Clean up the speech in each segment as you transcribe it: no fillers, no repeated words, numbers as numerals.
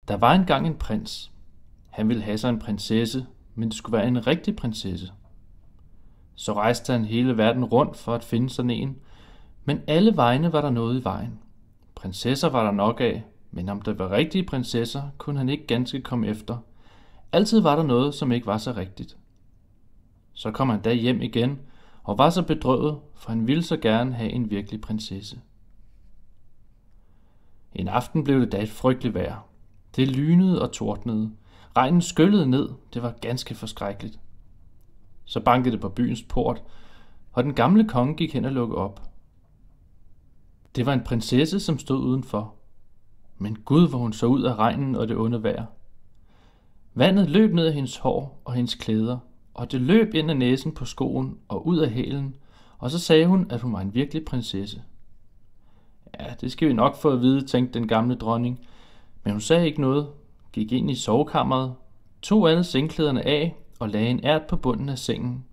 Der var engang en prins. Han ville have sig en prinsesse, men det skulle være en rigtig prinsesse. Så rejste han hele verden rundt for at finde sådan en, men alle vegne var der noget i vejen. Prinsesser var der nok af, men om der var rigtige prinsesser, kunne han ikke ganske komme efter. Altid var der noget, som ikke var så rigtigt. Så kom han da hjem igen, og var så bedrøvet, for han ville så gerne have en virkelig prinsesse. En aften blev det da et frygteligt vejr. Det lynede og tordnede. Regnen skyllede ned. Det var ganske forskrækkeligt. Så bankede det på byens port, og den gamle konge gik hen og lukkede op. Det var en prinsesse, som stod udenfor. Men Gud, hvor hun så ud af regnen og det onde vejr. Vandet løb ned af hendes hår og hendes klæder, og det løb ind af næsen på skoen og ud af hælen, og så sagde hun, at hun var en virkelig prinsesse. Ja, det skal vi nok få at vide, tænkte den gamle dronning, men hun sagde ikke noget, gik ind i sovekammeret, tog alle sengeklæderne af og lagde en ært på bunden af sengen.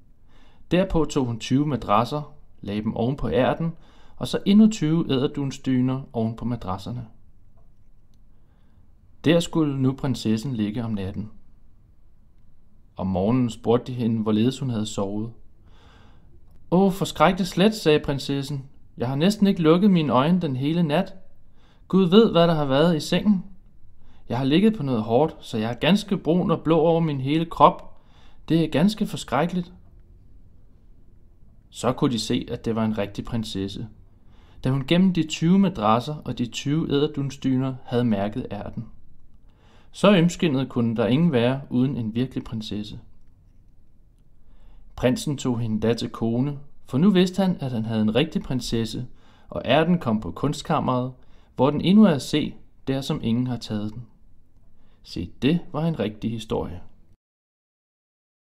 Derpå tog hun 20 madrasser, lagde dem oven på ærten, og så endnu 20 edderdunsdyner oven på madrasserne. Der skulle nu prinsessen ligge om natten. Om morgenen spurgte de hende, hvorledes hun havde sovet. Forskrækte slet, sagde prinsessen. Jeg har næsten ikke lukket mine øjne den hele nat. Gud ved, hvad der har været i sengen. Jeg har ligget på noget hårdt, så jeg er ganske brun og blå over min hele krop. Det er ganske forskrækkeligt. Så kunne de se, at det var en rigtig prinsesse, da hun gennem de 20 madrasser og de 20 edderdunsdyner havde mærket ærten. Så ømskindet kunne der ingen være uden en virkelig prinsesse. Prinsen tog hende da til kone, for nu vidste han, at han havde en rigtig prinsesse, og ærten kom på kunstkammeret, hvor den endnu er at se, der som ingen har taget den. Se, det var en rigtig historie.